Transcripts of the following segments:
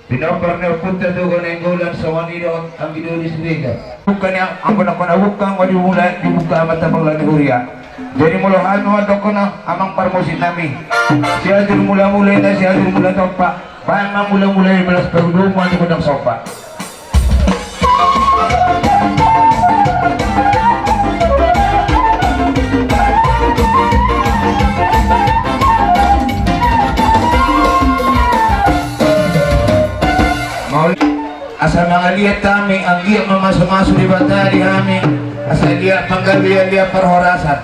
Pinaparna punta doon ng gulan sa Manila ang video di Sriga. Bukan yang ang bukan wali mula dibuka mata paglaluria. Jadi mulahan mo ko na amang parmosin namin. Siya dun mula-mula na siya dun mula topa. Bayang mula-mula yung malas pagluman ko ng sopa. Asa mga liat kami, ang liat mamasok-masok di batari kami. Asa liat panggalia-liat perhorasan.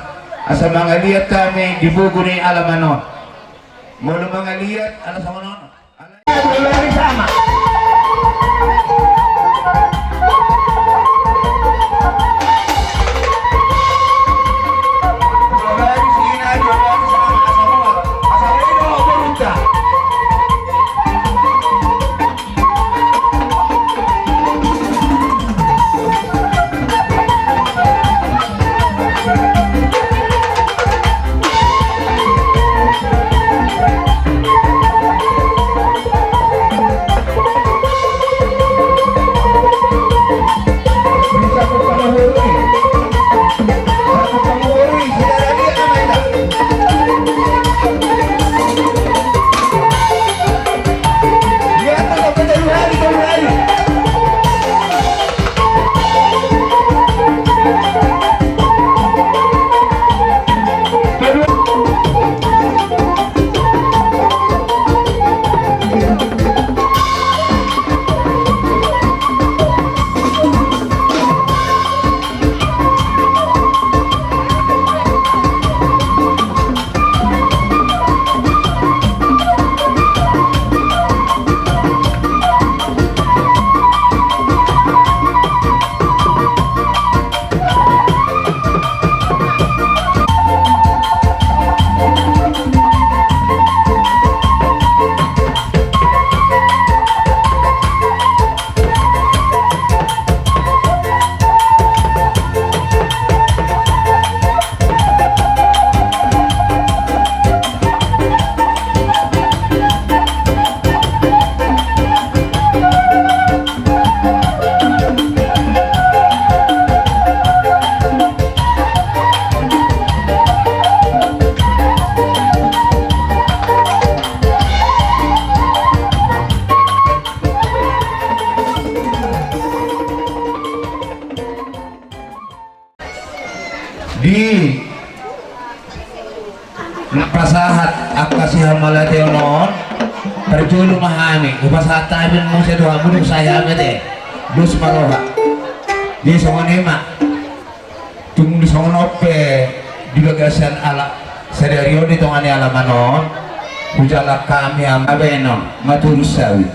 Asa mga liat kami, dibugo ni alamanon. Mula mga liat, alas sama non. Alas sama. Di pasahat akasihan malateo noon perjulu mahami pasahat tayo mo sa doha mo saya mete dos maroha di songonema tung di songonope di bagasan ala sederio di tongani alamanon hujala kami am abenon maturus sawit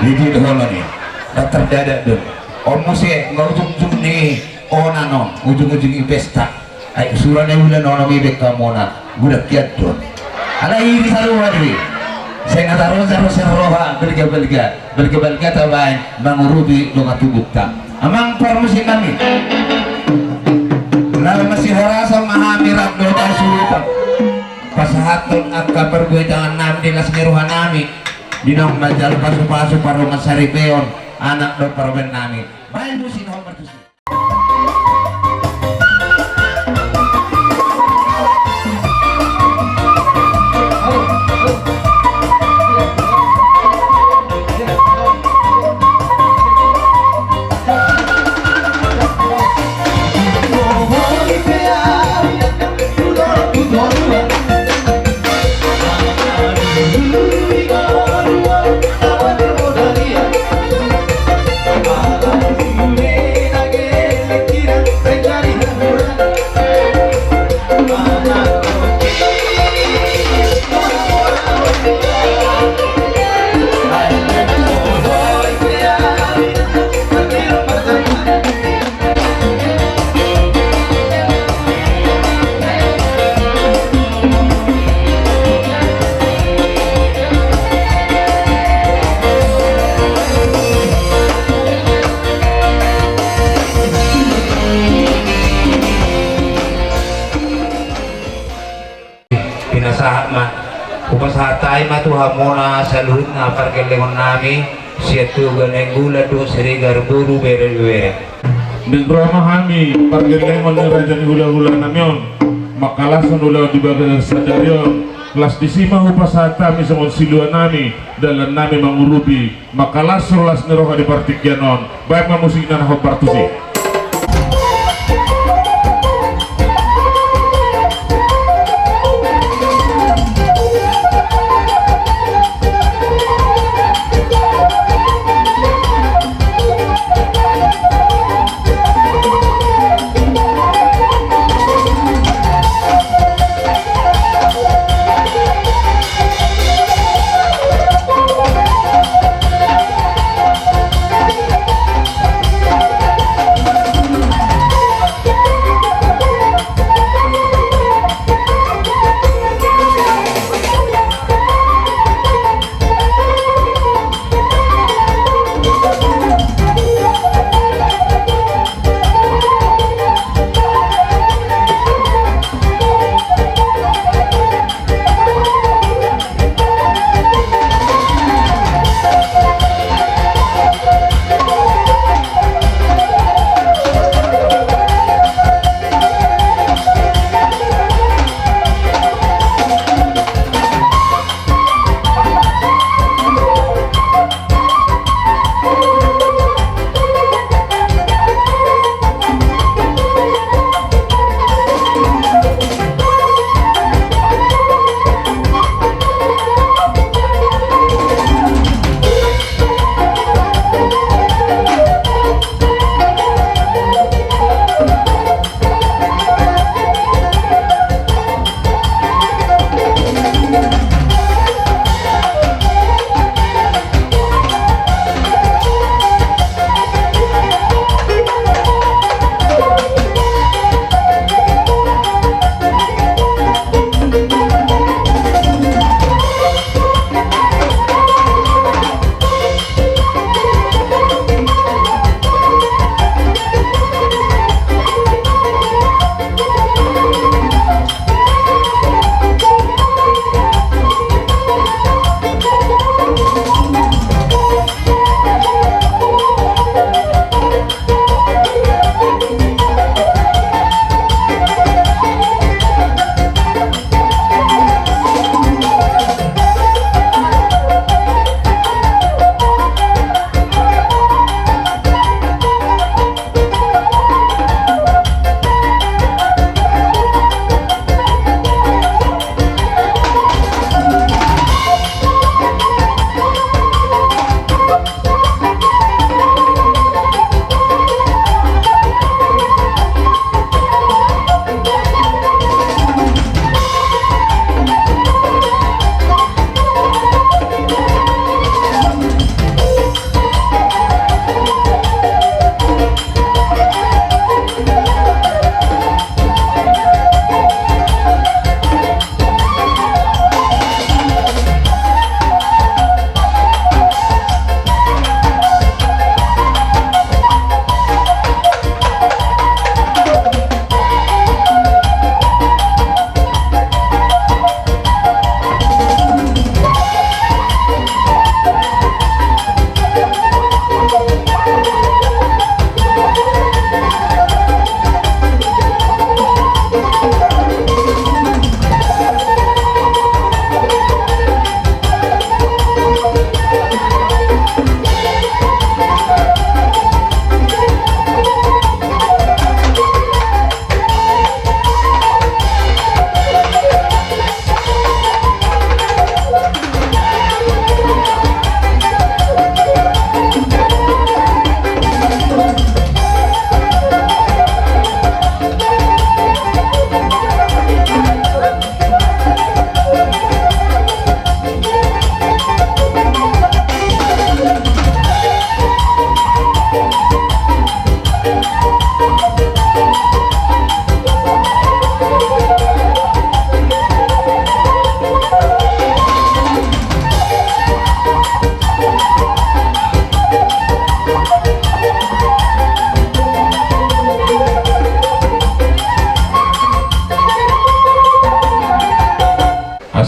di dohono ni datar dada dun omose ngautung ni onano ujung-ujung pesta ay surane ulan ono mi bekka mona budak kiat don ala iri saru wadi saya ngataro sa roha belga tabay mangurubi do katubukta amang permusi kami lalu masih horasa mahamirat do tasulutan pasahaton akka perbuitangan nam di lasmiruhan nami dinong majal pasu-pasu parungan saripeon anak do perben nami baik musin nomor tujuh. Again. tayo matuha muna sa luhod na parkelingon namin siya tugan ng gula do sirigar buru bere-bere. Nagramahami parkelingon ng raja ni hula-hula namin makalasan ulaw di baga sa daryon kelas disima upasata mi sa siluan nami dalan nami mangurubi makalasan las neroha di partikyanon baik mamusik na nakapartusi.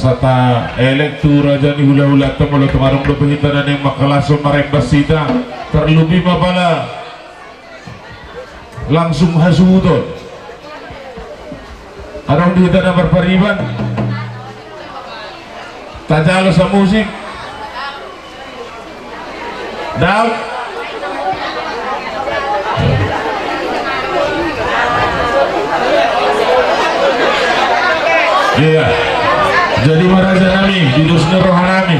pasata elektu raja ni hula-hula temalo temarong do pahitanan yang makalaso marembas sita terlebih mapala langsung hasudon arong dihita na berpariban tajalo sa musik daw iya jadi maraja nami di dusna rohanami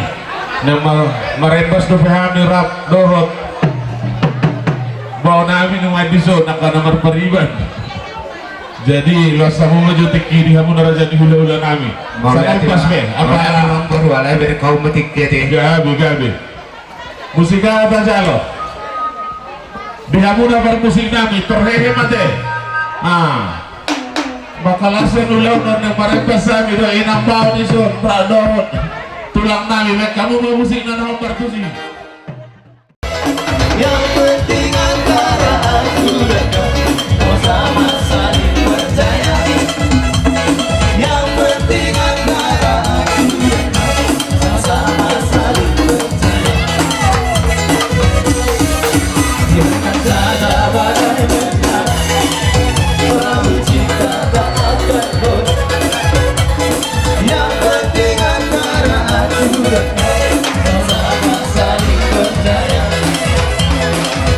nama marembas do pahami rap dohot bawa nami nung adiso naka nomor periban jadi lo sama majutik kiri hamu naraja di hula-hula nami sama pas be apa nomor wala ber kau metik kete gabi musika apa jalo bihamu na musik nami terhehe mate bakalasan ulang na marembas sami do inambao ni son pradorot tulang nami kamu mau musik na naon perkusi Yang penting antara aku dan kau sama saling percaya. Yang penting antara aku dan kau sama saling percaya. Jangan jaga badai bencana, perahu cinta tak akan goyah. Yang penting antara aku dan kau sama saling percaya.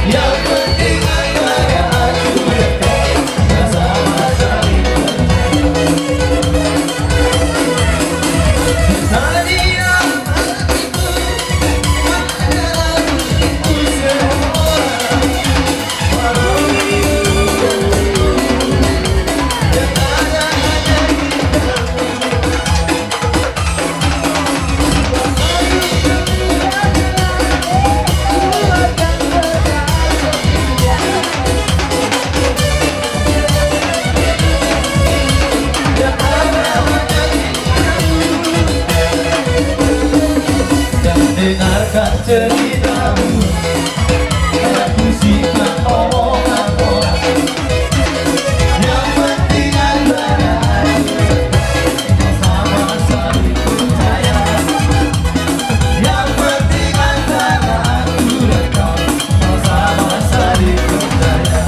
Yang penting antara aku dan kau sama saling percaya. Tadinya hatiku adalah milikku semua. Walau yang ada hanya kita. Dan dengarkan ceritamu, dan pusikan omongan orang. Yang penting antara aku kau sama saling percaya. Yang penting antara aku dan kau sama saling percaya.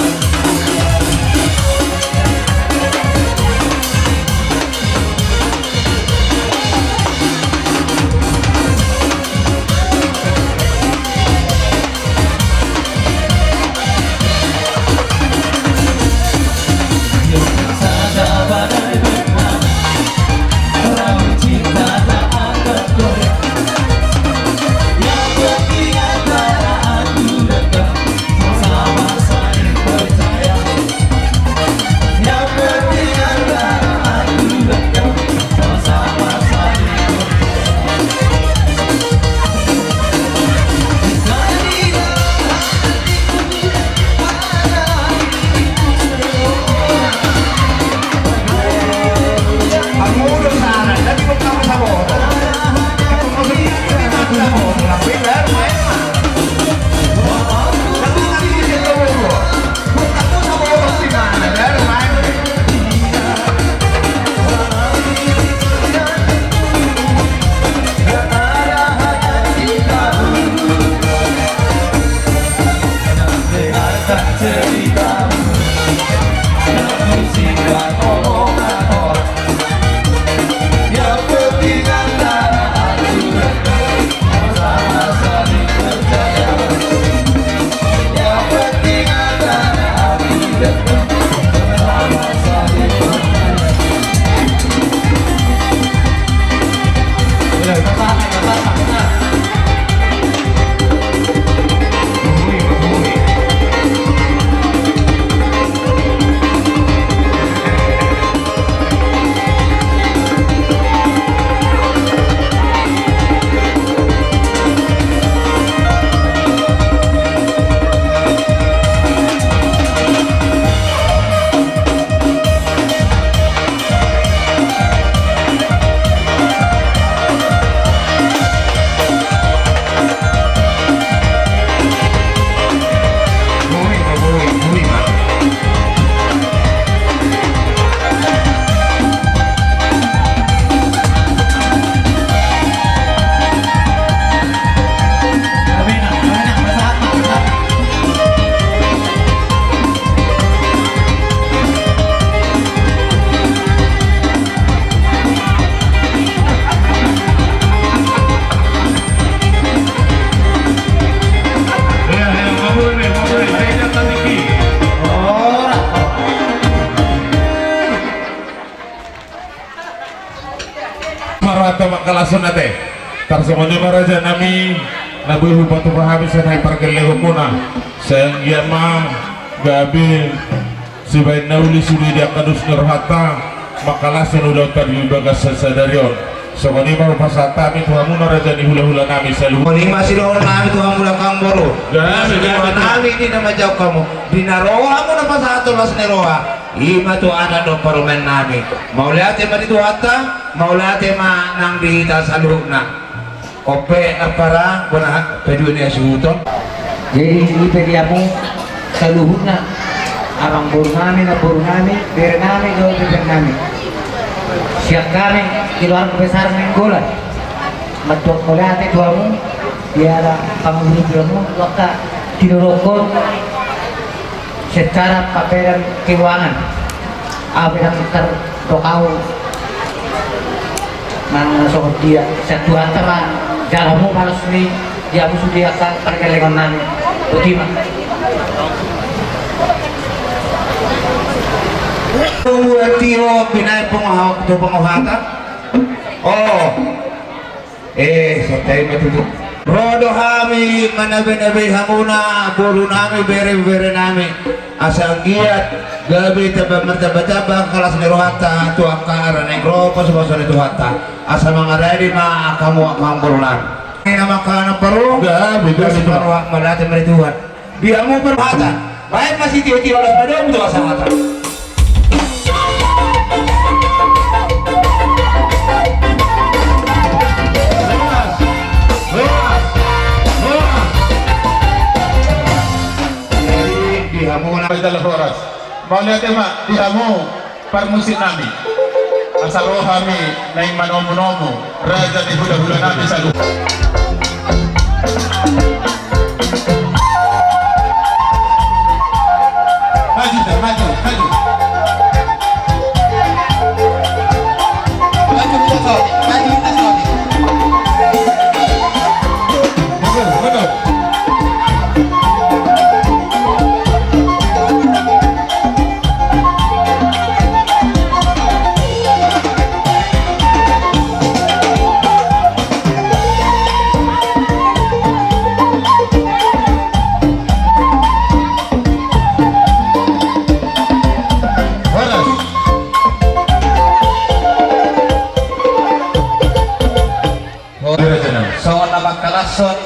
makalason nate tarsamoni maraja nami nabuhu patu pahami sa nay pargalego muna sayang yama gabi sibain nauli sudi dia kadus nurhata makalason udah tadi bagas sasadarion samani mau pasata mi tuhamuna raja ni hula-hula nami selalu Muli masih doon namin tuhan mula kang boro. Gabi, gabi. Namin di na majaw ka mo. Binaroha mo na pa sa ato las neroha. Ima to ana do parumen namin. Maulate ma dito hata, maulate ma nang dihita sa luhog na. Ope na para, wala, pwede niya suhuton. Jadi ipedi mo sa luhod na. Abang buru namin, bere namin, gawin bere namin. Siap kami, keluar besar ng golan. Matuak mula ate tua mo, biara panguhulog mo, waka tinurukon secara paperan keuangan. Abi ang tertokau nang sohot dia satu antara jalamu malas ni dia musuh dia akan perkelengan nami utima. Tiro pinay pangahawak to pangahata. Oh. So tayo matutut. Rodo hami manabe-nabe hamuna bulu nami bere nami asal giat gabi taba martaba kelas nerohata tu akara negro pas bahasa itu hata asal mangaradi ma kamu burunan ini nama kana paru gabi itu paru malate merituhan dia mau berhata baik masih tio-tio las pada untuk asal hata. Dalam horas, boleh tema dihamu permusik nami, asal roh kami naik manomu raja di hula-hula nami selalu. Maju. Maju kita sorry, maju kita sorry. Betul. Kalasot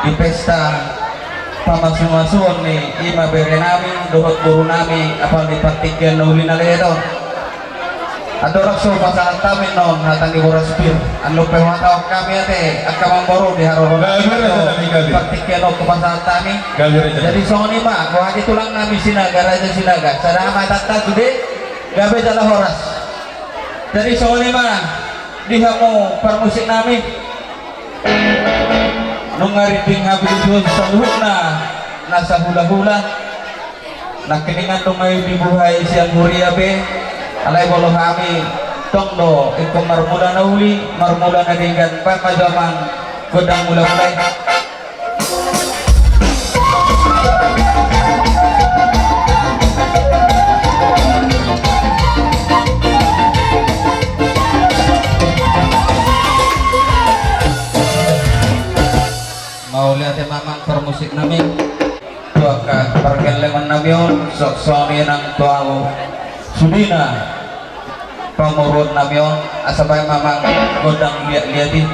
di pesta pamasuan ni ima bere nami dohot buru nami apal di patikan uli na ledo ado rakso pasal tamin non hatang di boras pir anu pewatao kami ate akamang boro di haroron patikan no pasal tami jadi soni ma ko hadi tulang nami sinaga raja sinaga sadama tatta gede gabe jala horas jadi soni ma dihamu permusik nami nungariting habilidon sa luhod na nasa hula-hula nakiningan tumay dibuhay siyang huriabe alay bolo kami tongdo ikong marmula na uli marmula na dinggan pamajamang godang mula-mulay. Mau lihat mamang permusik namin tua ka pergelengan namion sok suami nang tuaw sudina pamurun namion asabay mamang godang lihat-lihati.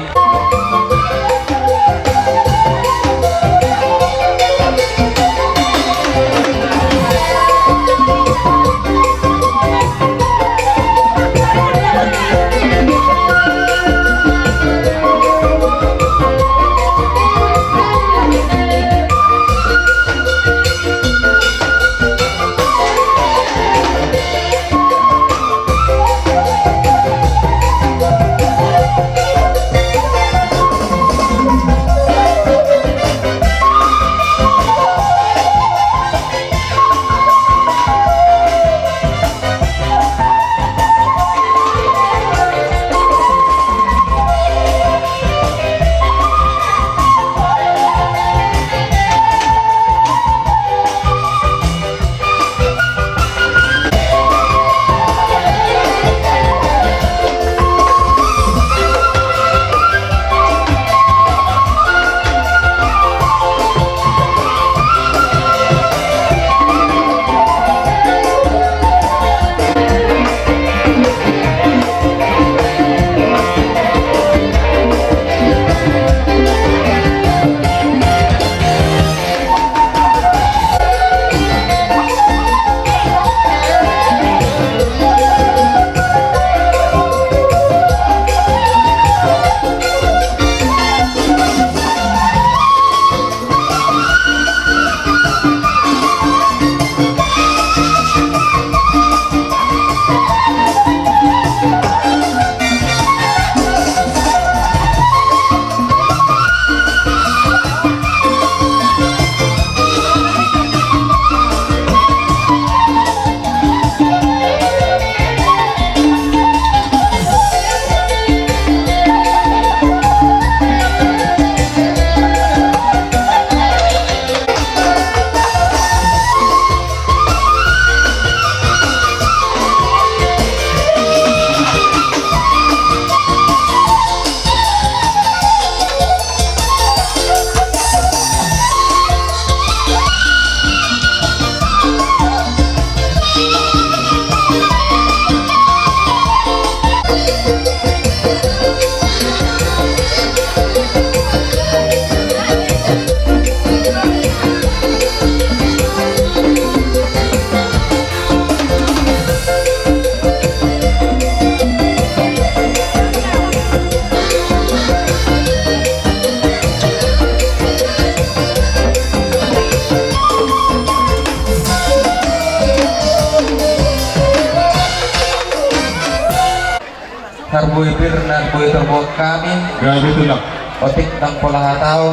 na buhay terbuat kami Grabe ito lang. otik dang pola hatao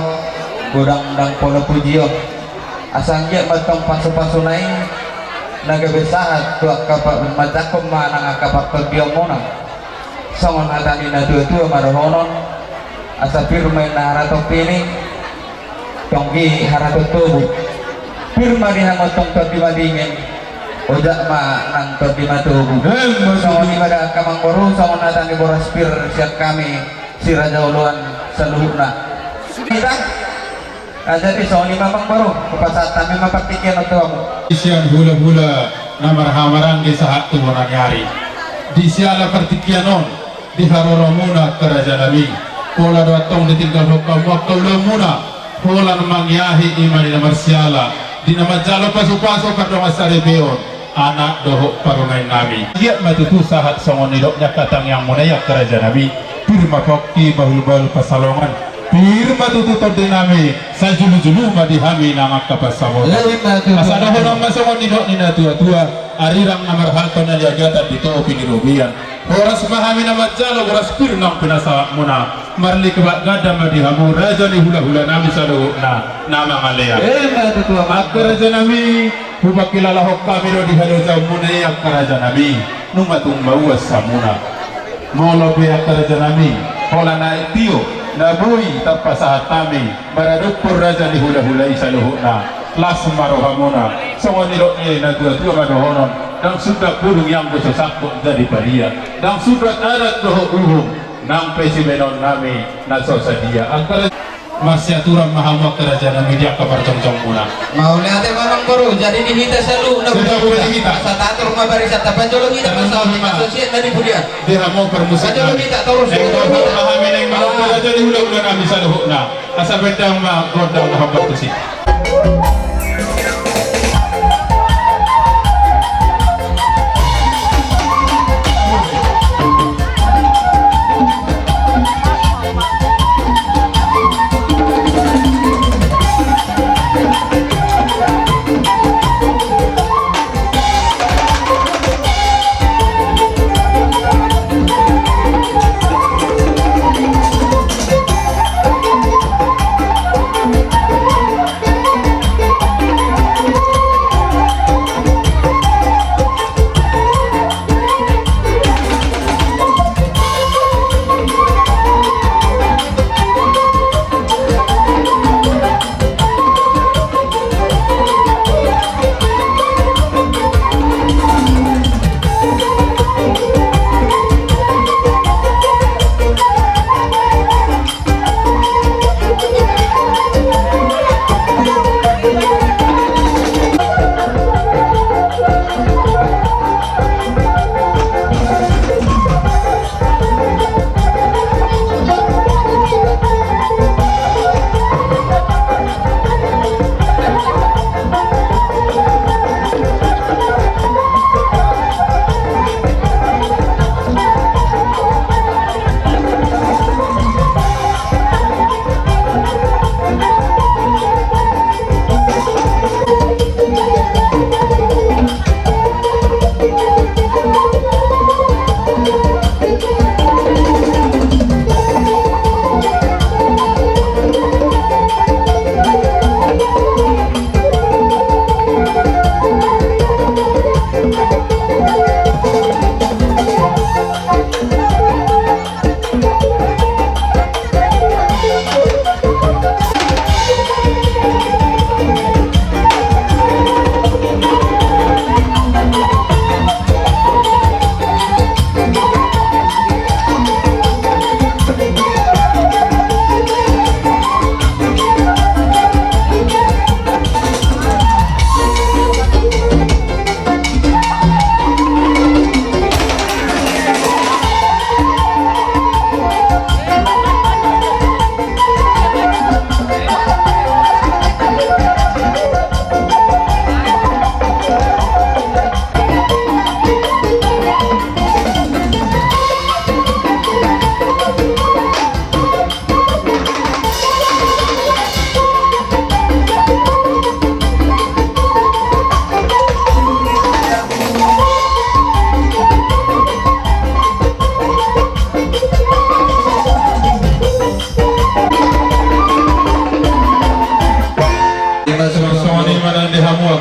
gudang dang pola pujiyo asangya matong paso-paso na nagabesahat tuak kapag matakom manang kapag biyong muna songon hatani na tua marohonon asa pirmay na haratok pini tonggi haratok tubuh pirma dinamotong todimadingin ojak ma nang todimatubuh songon ibadah kamang boru songon hatani boras pir siap kami si Raja Uluan seluruhna kita jadi songon mamang baru kepasat kami mapaktikin untuk Isian hula-hula na marhamarang di saat tubuh nangyari. Di siala pertikianon di haroro muna kerajaan nami. Pola datong ditinggal hukam waktu muna. Pola mangyahi iman di namar siala. Di nama jalo pasu-pasu kardong asari beon. Anak dohok parunay nami. Dia matutu sahat songon nidoknya katang yang munayak kerajaan nami. Pirma kokki bahul-bahul pasalongan. Pirma tututod din nami sa julu-julu madihami na magkapasamo. Asada ho nang masongon nidok ni na tua-tua arirang namarhalto na liagatan dito pinirubian. Oras mahami na majalo oras pir nang pinasa muna. Marli kebat gada madihamu raja ni hula-hula nami sa luhuk na namangalea. At raja nami hubak kilala hok kami do di halojaw muna yang karaja nami numatung mauas sa muna. Molo biyak karaja nami hola na itiyo na buhi tapasahat kami maradukpur raja ni hula-hula isa luhuk na las marohamuna songon nilok niya na tua-tua madohonon dang sudah burung yang bersosakot jadi paria dang sudah adat dohok uhum nang pesimenon nami na sosadia angkara masih aturan mahamak kerajaan media kabar cong-cong muna mau lihat mamang baru jadi dihita selalu sudah boleh kita satu rumah barisan tapi jolo kita pasal asosiat dari budian dia mau permusik jolo kita terus mahami neng mahamak kerajaan ni hula-hula nami sa luhuk na asa bedang ma-godang mahamak tusi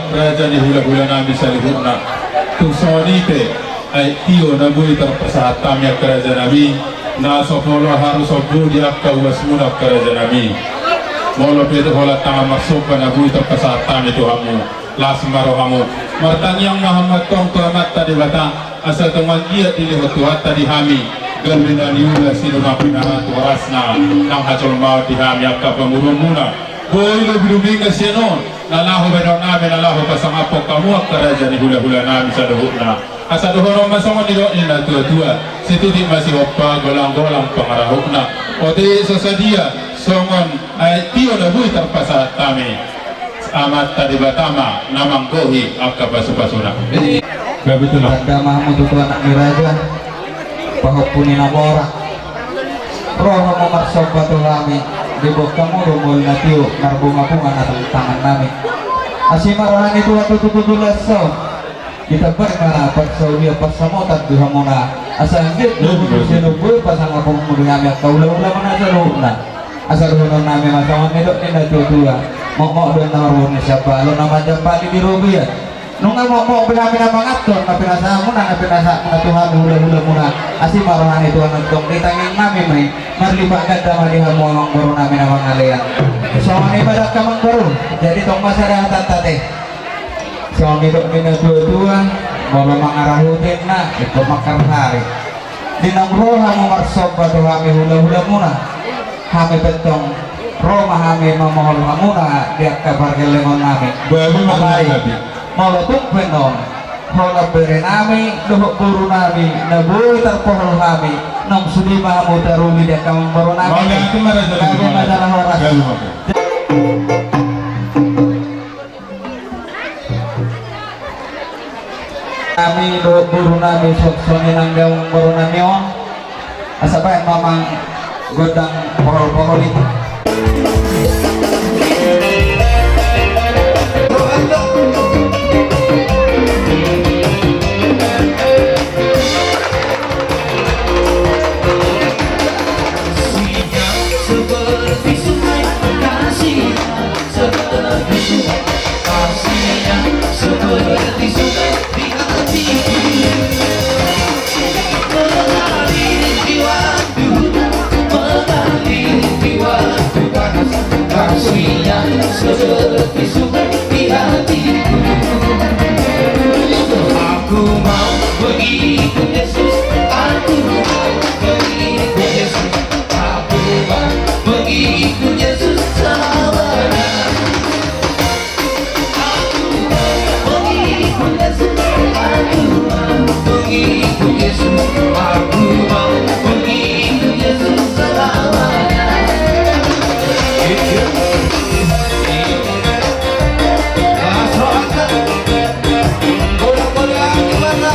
kerajaan hula-hula nami salihuna tusonite ay tiyo na bui terpesat kami kerajaan nabi na sopolo harus sobudi akka ulas muna kerajaan nabi molo pedo hola tanga masopa na bui terpesat kami Tuhanmu las marohamu martanyang Muhammad tong tuamat tadi batang asal teman dia dilihat Tuhan tadi hami gaminan yula sino na pinahat warasna nang hacol mau dihami akka pemurumuna boy lo biruminga sianon nalaho benon namin nalaho pasangapok kamu kerajaan hula-hula namin sa duhuna asa duhono masongon nilo ina tua-tua situti masih opa golang-golang pangarahukna ode sosadia songon ay tiyo na bui terpasat kami amat tadi batama namang gohi akka pasu-pasuna babitulah Tanda Mahmud itu anak miraja pahopuni namora roho memarsob batu kami di bawah kamu rumul natiu narbunga-bunga na tangan namin asimarohan itu waktu tututulas so kita berkara pagsaulia pasamotat duha muna asal git lubu sinubu pasang apong muli kami at kaula-ula mana sa luhna asal hunon namin masawan nito nila tutua mok-mok doon na marunong siya lo naman dyan pali di rubiyan nung nga mo pinapinapinapangakton na pinasa mo na Tuhan hula-hula mo na asi marohan ito ang nagtong ditanging namin may marlipa ganda malihan mo ang baro namin ang mga liyan so ang ibadak ka mang baro jadi tong masaratan tate so ang ito minatuwa mga mangarahutin na ito makarhari dinang roha mo marsob ba ito kami hula-hula mo na kami betong Roma kami mamahol muna diak kabar kelengon namin babi makalagabi Molotung penon hola bere nami dohok buru nami nabuhi terpohol kami nong sudi mahamu teruli dia kamang baru nami Maunya itu mana jadi kami masalah horas galu maka kami dohok buru nami soni nang gawang baru nami on asapay mamang godang pohol-pohol itu seperti sungai kasih seperti sungai kasihnya seperti sungai di hatiku mengalir jiwaku mengalir jiwaku panas kasihnya seperti sungai di hatiku aku mau begitu Yesus aku mau begitu Yesus aku mau begitu Yesus selamanya aku mau begitu Yesus aku mau begitu Yesus aku mau begitu Yesus selamanya Asrokan bolak-bolak gimana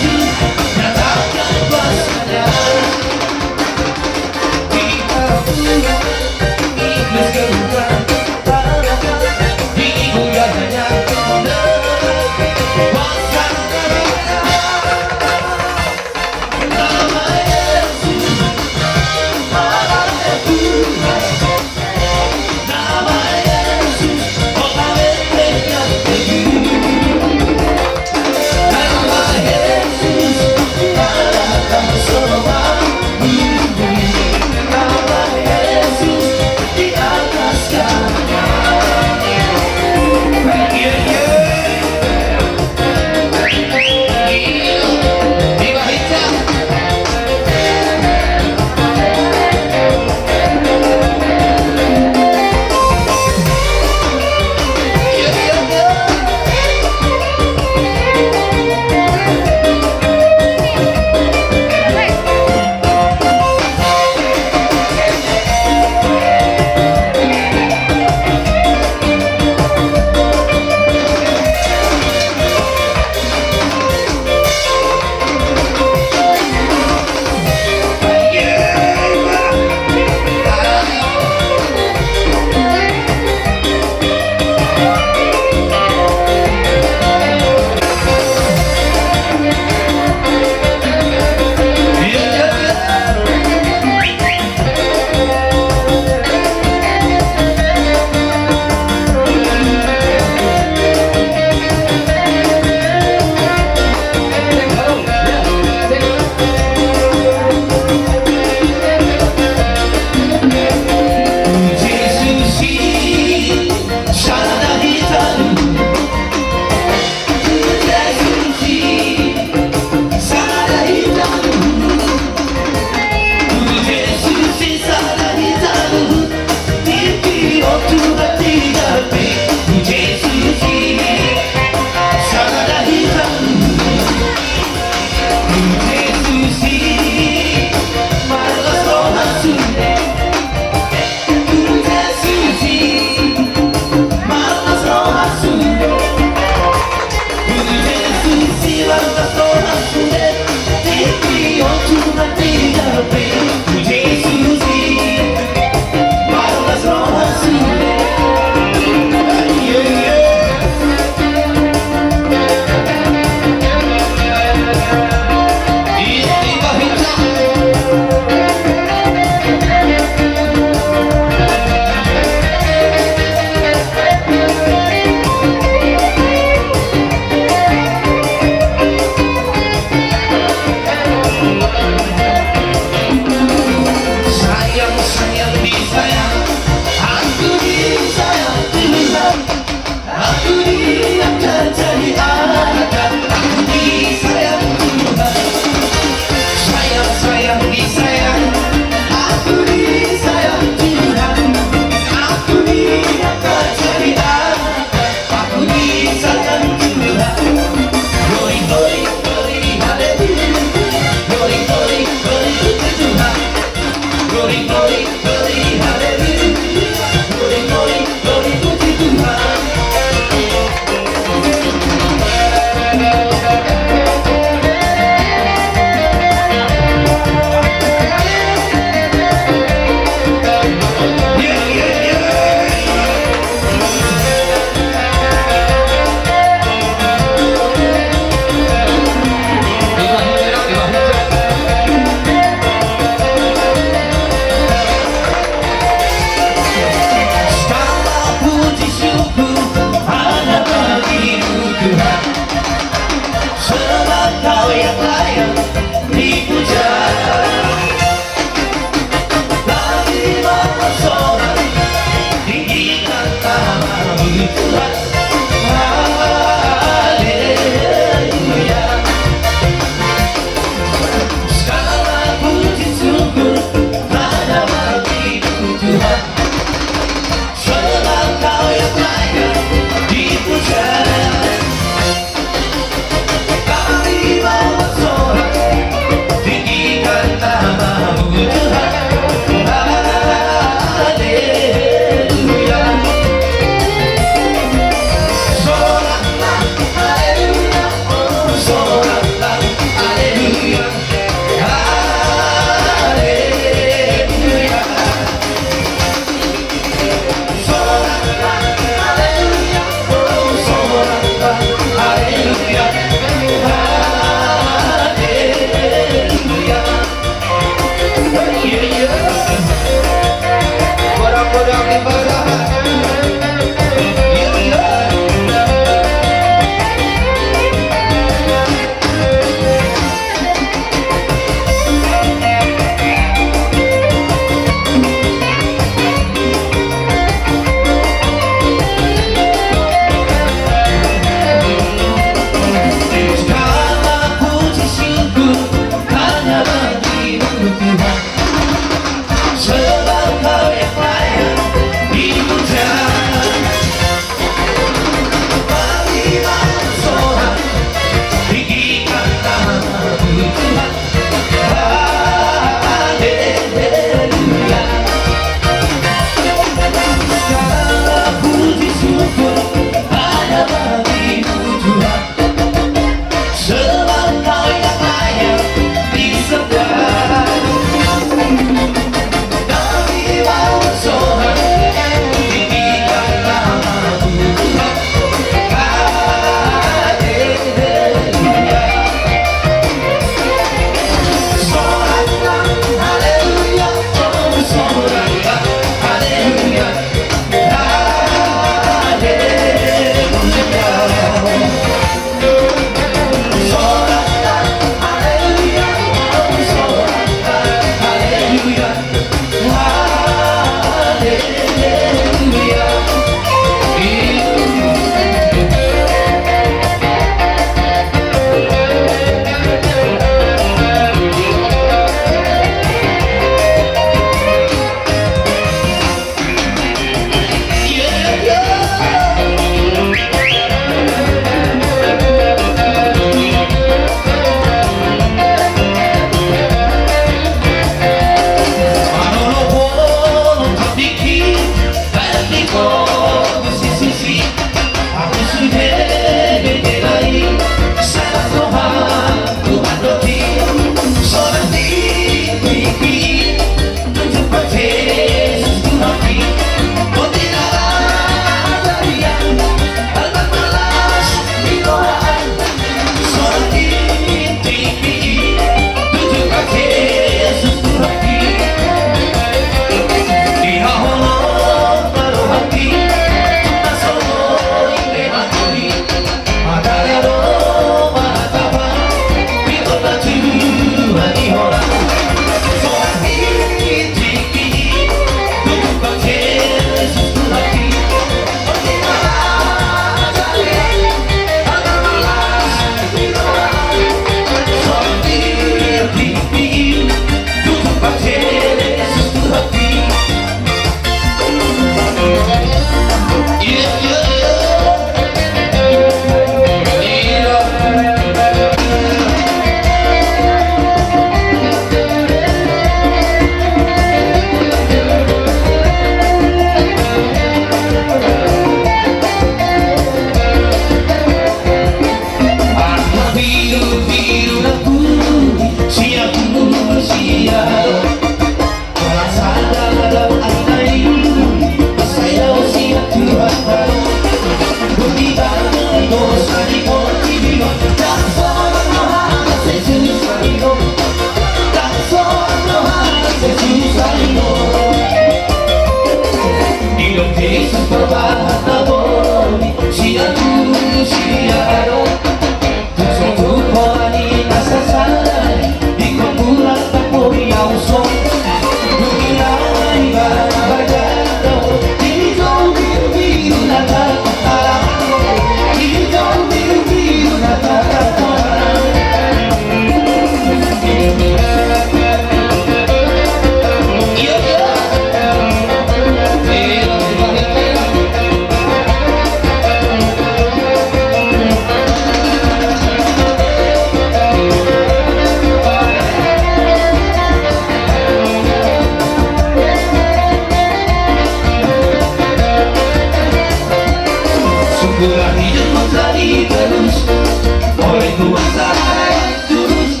kuasa yang tulus.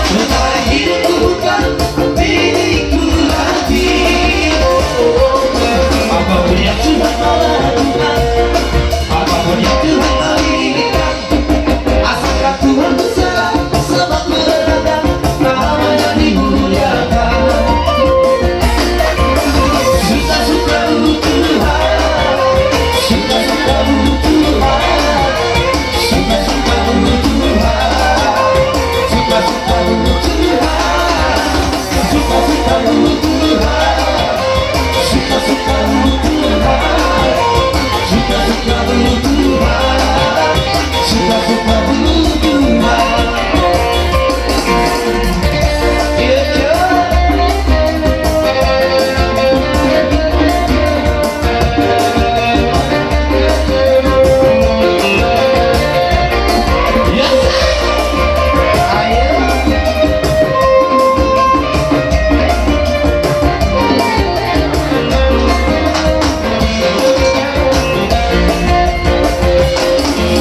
Supaya hidupku bukan milikku lagi. Apapun yang Tuhan mau lakukan, apapun yang Tuhan mau inginkan, asalkan Tuhan bersama, sebab berada namanya dimuliakan. Suka-suka Tuhan, suka-suka Tuhan, suka-suka Tuhan, suka-suka Tuhan, suka-suka Tuhan, suka-suka Tuhan, suka-suka Tuhan, suka-suka Tuhan.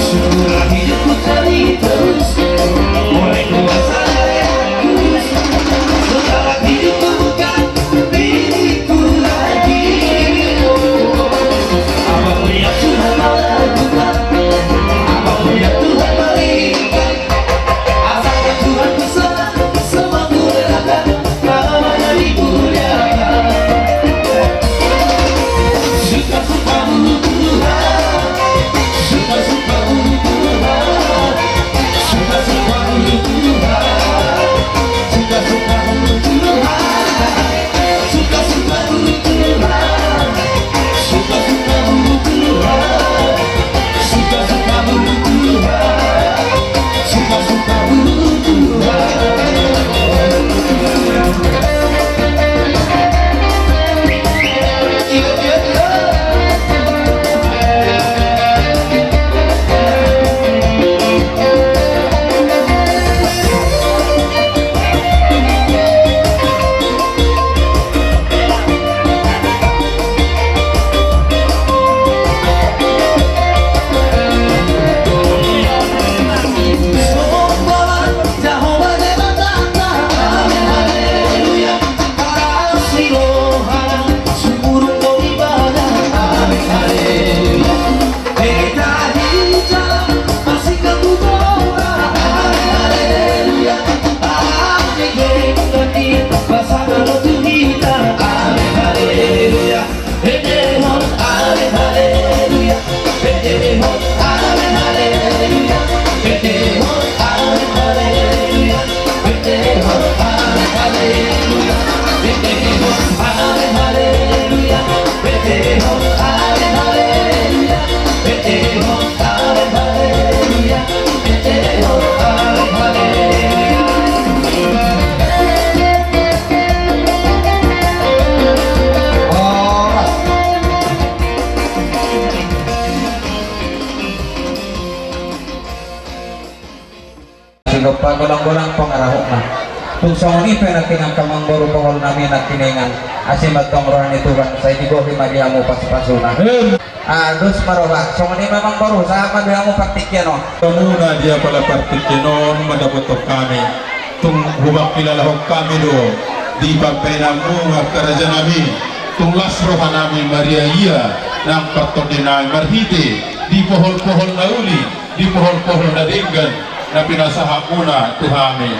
Syukurlah hidupku kali terus, oleh kuasa yang kudus. Sekarang hidupku bukan milikku lagi. Apapun yang Tuhan mau lakukan, apapun yang Tuhan mau inginkan, asalkan Tuhan bersama, semua berada namanya dimuliakan. Suka-suka Tuhan, suka-suka Tuhan, suka-suka Tuhan, suka-suka Tuhan, suka-suka Tuhan, suka-suka Tuhan, suka-suka Tuhan, suka-suka Sinupa golang-golang pangarahok na. Kung sa ngoni penagtingang kamang baru pahol namin at tiningan, asimat kang rohan ni Tuhan, sa idigo himagya mo pasipasuna. Dos maroba, sa ngoni memang baru, sa madya mo praktikyan o. Muna dia pala partikinon madapotok kami. Tung hubak kilalahok kami do. Di pagpenang mga karajan namin. Tung lasrohan namin Maria Iya ng patodinang marhiti. Di pohol-pohol na uli. Di pohol-pohol na dinggan. Na pinasaha muna tuhami.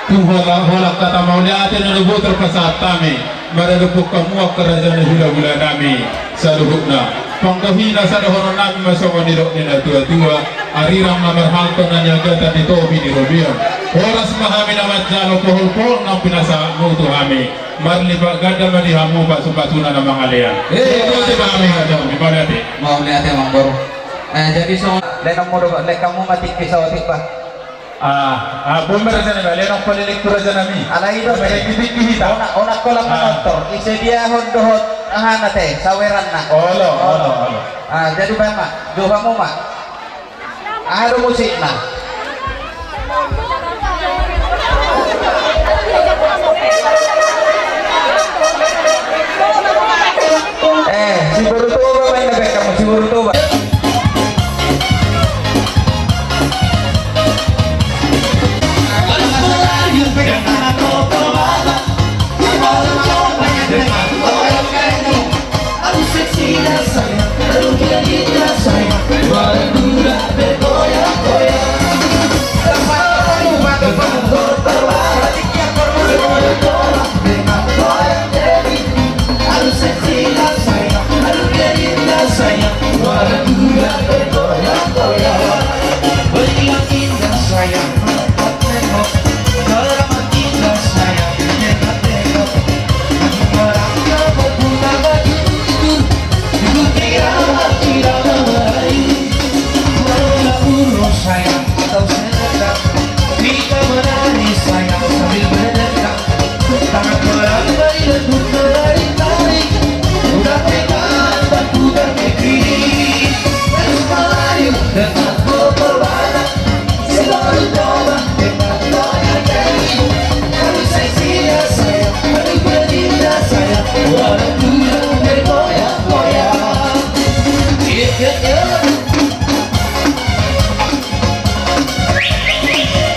Tung hulak tatamaw ni atin na nabutol pa sa atami. Maralupok kamuak karajan na hula-hula namin sa luhok na. Pangkahina sa dohonon namin masawa nilo nila tua-tua. Arirang na marhalto na niya gata ni Toby ni Robion. Oras mahami naman dyan pohol-pohol ng pinasaha mo tuhami. Marlipa gada manihamu pa sumpatuna ng mga liyan. Ito di ba kami nga daw? Di ba natin? Mau ni ate mang baru. Jadi so, lenong mo do, lekang mo matikis sa otik pa. Bumera dyan ba? Lenong palilik pura dyan namin. Alay do, Kita. una ko lang motor. Isa dia hondohot hanate, saweran na. Olo. Jadi ba ma, duha mo ma. Aro musik na. Si Boruto ba may nabek kamu? Si Boruto ba? sayang tengok drama kita sayang tengok merangkak berbunga baju ku kira tidak meraih mana urus sayang atau sedekah kita menari sayang sambil berdekat tangan melambai dan ku tarik udah pegang dan ku berpikir terus melayu dengan berperbana selalu coba dengan banyak diri harus seksinya sayang harus berindah sayang walau ku yang bergoyang-goyang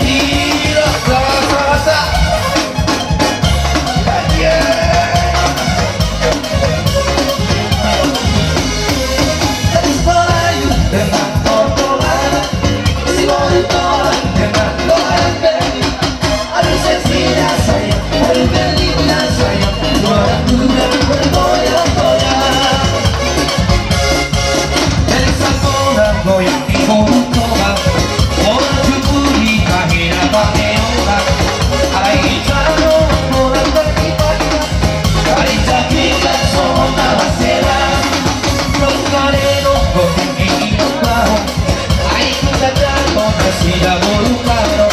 Gila, rasa-rasa Gadis Melayu dengan potongan si wanita dengan goyang geli aduh seksinya sayang aduh gelinya sayang suaraku yang bergoyang-goyang dari santoran goyang di motor orang jupuri kahina pakai orang ai caro orang bagi-bagi ai cakikan sona masela Rocarero, Gotinguinho, Bajo Ay, Cucatato, Nasida, Volucaro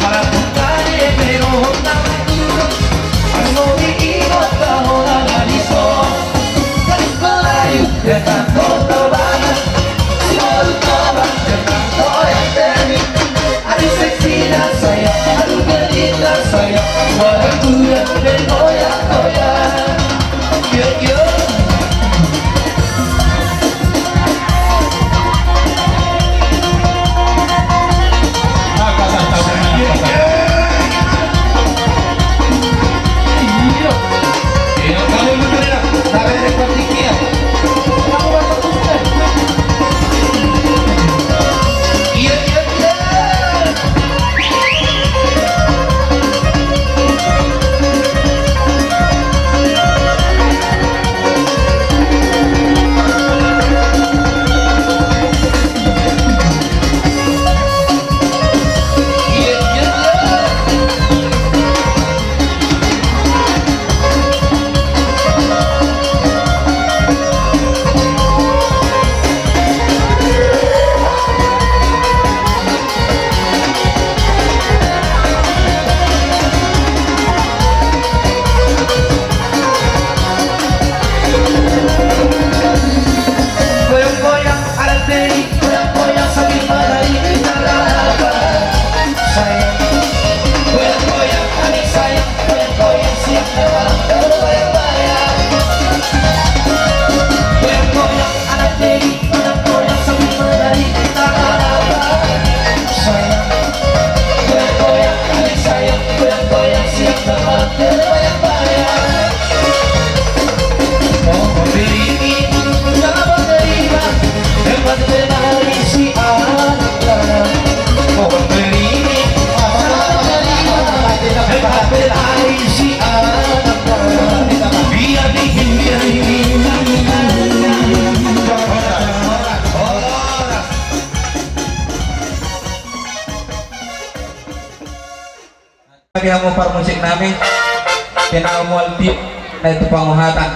Para puntare, pero Honda Maduro Amo Viino, Tajo, Analizo Galis Melayu, dengan Cordobana Si Volucaba, dengan Goyang Demi Aduh seksinya saya, aduh gelita saya Suaraku yang bergoyang-goyang Yo-yo Goyang-goyang alat beri, goyang-goyang sambil menari kita lapan sayang goyang-goyang adik sayang goyang-goyang siap dalam berbayang-bayang goyang-goyang alat beri, goyang-goyang sambil menari kita lapan sayang goyang-goyang adik sayang goyang-goyang siap dalam berbayang-bayang oh memberi itu jangan menerima hebat menari si anak-anak oh memberi itu jangan menerima hebat menari si anak-anak biar dingin biar dingin Kaya mo par musik namin pinakamualtip na ito panguhatan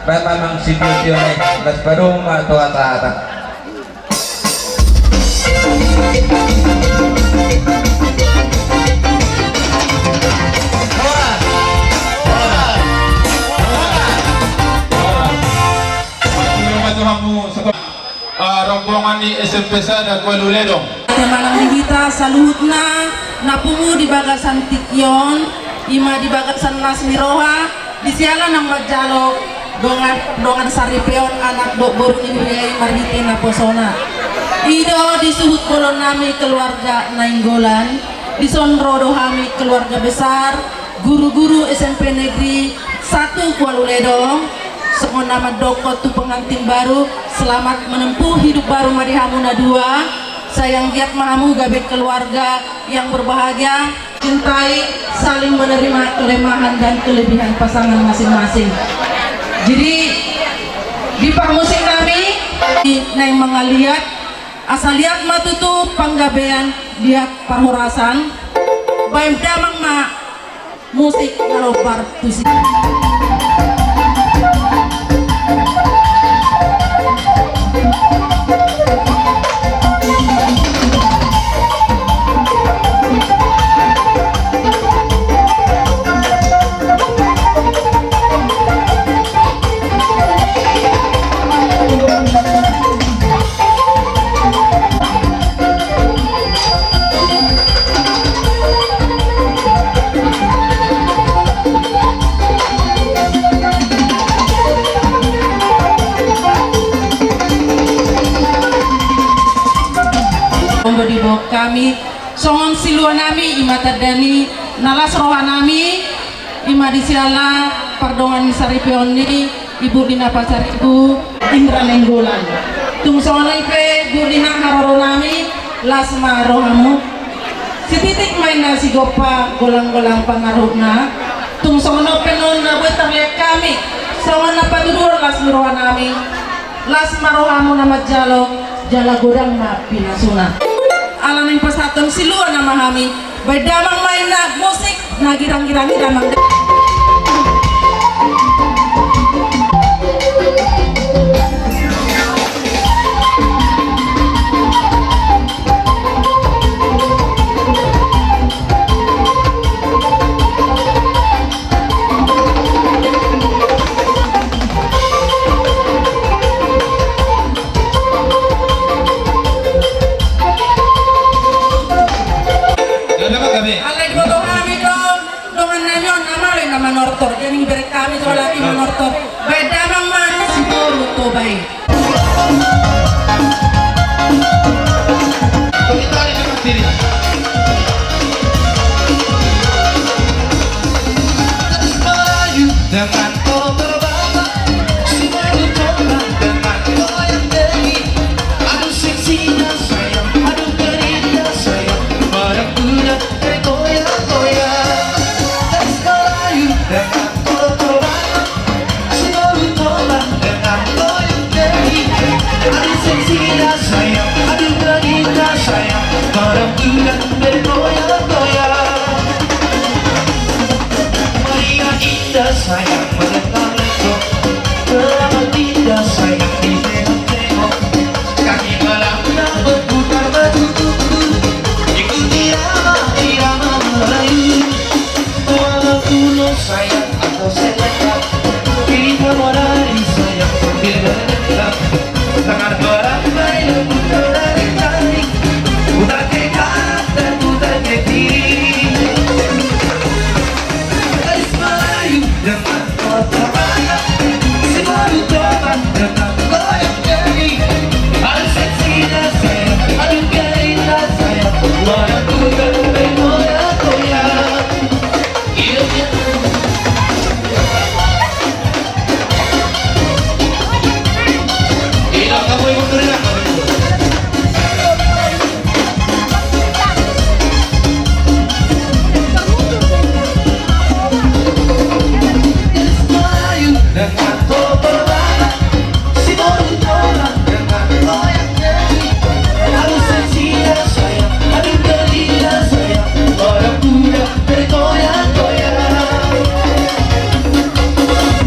ba mamang si Beauty Onek las parung atau ata-ata rombongan ni SMP Sada Kuala Luledong. Temanang digita saluhutna napungu di bagasan Tikyon ima di bagasan Lasmiroha di sialan ng Magjalok dongan Saripeon anak dok borong ibuyay marhiti na posona ido disuhut kolon nami keluarga Nainggolan disonrodo kami keluarga besar guru-guru SMP Negeri 1 Kuala Luledong semua nama Doko tu pengantin baru selamat menempuh hidup baru Madihamuna 2 sayang giat mahamu gabe keluarga yang berbahagia cintai saling menerima kelemahan dan kelebihan pasangan masing-masing jadi di musik kami naik mengaliat asal lihat matutu panggabean lihat parhorasan bayam damang ma musik ngaro partusi. Kami songon siluan nami imata dani nalas rohan nami ima disiala pardongan saripioni ibu dina pasar ibu Indra Nenggolan tung songon ipe ibu dina haroro nami lasma rohamu si titik main nasi gopa golang-golang pangaruhna tung songon penon na buat terlihat kami songon apa dudur lasma rohan nami lasma rohamu nama jalo jala godang ma pinasuna alam yang pasatong siluan nama kami berdamang main na musik na girang-girang damang alay dodo kami dong dongan nanyon amale nama nortor jadi beri kami to lagi nortor bedamang man siguro to bay Tarik dengan diri. Melayu dengan kotor bata, si baru coba dengan goyang diri. Aduh seksinya sayang, aduh gerita sayang, barang kuda goyang-goyang. Melayu dengan kotor bata, si baru coba dengan goyang diri. Aduh seksinya sayang, aduh gerita sayang, barang kuda bergoyang-goyang. Maria indah sayang melengkung-lengkung, selamat indah sayang ditengok-tengok, kaki melangkah berputar-bertutur, ikuti irama Melayu. Walau kuno sayang atau selendang, kita modali sayang sambil berendam, tangan beramai berputar dari tarik, putar ke kanan dan putar ke kiri. Gadis Melayu dengan kotor bata, si baru coba dengan goyang diri. Aduh seksinya sayang, aduh gerita sayang, barang kuda bergoyang-goyang. Hidupnya hidup kamu ibu keringat. Melayu dengan kotor bata, si baru coba dengan goyang diri. Aduh seksinya sayang, aduh gerita sayang, barang kuda bergoyang-goyang.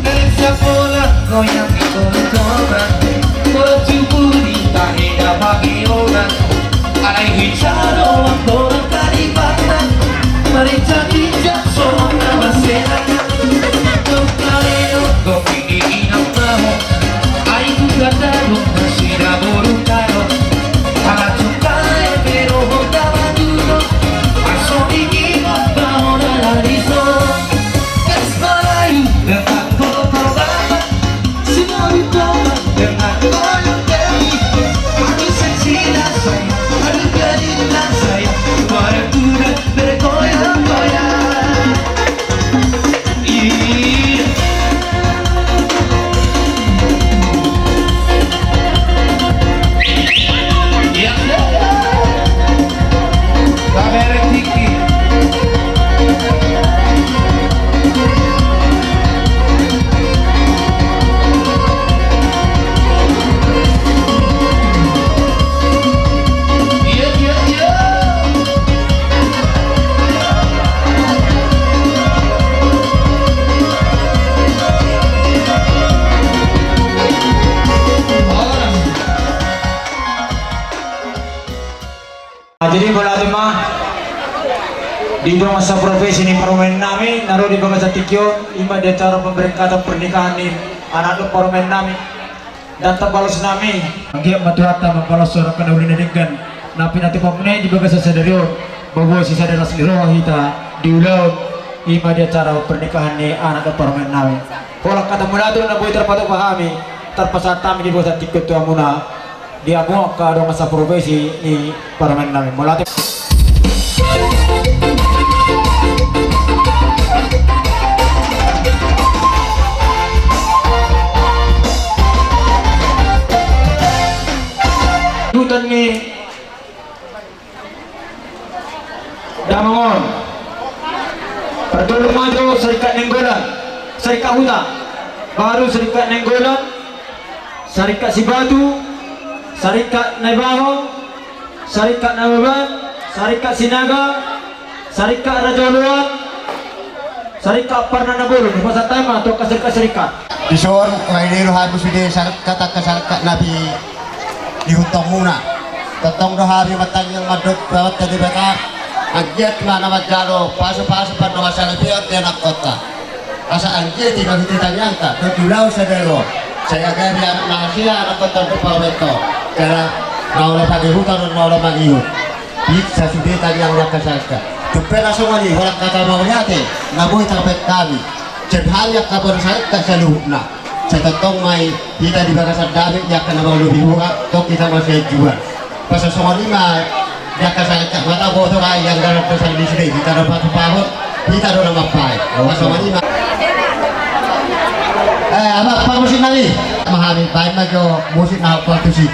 Dari sekolah goyang ikut-ikutan, bercuburi tak hingga pagi orang. Alay hijau waktu kalibatan, merinca-inca soal nama senang. Kaleo kopi inang tahu, ay kukatalo nasira burukaro. Hangat sukay pero honda maduro, aso ikimot baho na lariso. Gadis Melayu dengan kotor bata, si baru coba dengan goyang diri. Aduh seksinya sayang, aduh gerita sayang, barang kuda bergoyang-goyang. Jadi bola mah di masa profesi ini permain nami naruh di bangsa tikyo ima di acara pemberkatan pernikahan ini anak permain nami dan terbalas nami dia matuhata membalas suara kena ulin dengan napi nanti pemene di bangsa sadario bahwa si sadar asli roh kita diulang ima di acara pernikahan ini anak permain nami pola kata munado na boy terpatok pahami terpasat kami di bangsa tikyo tua muna dia mau ke masa profesi ini permain nami melatih hutan ni Damangon Perdulu maju Serikat Nenggolan Serikat Huta baru Serikat Nenggolan Serikat Sibatu Serikat Naibaho Serikat Nababan Serikat Sinaga Serikat Raja Luan Serikat Parnanabulu di masa tema atau serikat-serikat Isor ngaidero habis ide kata kesalahan Nabi dihutong muna. Totong dohabi matang yang madut bawat tadi beta agiat mana majalo pasu-pasu pada masalah biar dia nak kota. Asa anjir tidak kita nyangka terjulau sedelo. Saya kaya biar mahasia anak kota untuk paweto. Karena mau pagi hutan dan mau pagi hut. Bisa sudah tadi yang nak kesalahan. Tupela semua ni orang kata mau nyate. Naboy tapet kami. Cedhal yang kabar saya keseluruhna. Setetong mai kita di bagasan David yang kena mau lebih buka. Tok kita masih jual. Pasal semua lima dia kasih mata botol yang dalam pesan di sini kita dapat pahut kita dapat mapai. Pasal semua lima. Apa musik nanti? Mahami baik majo musik nak apa tu sih?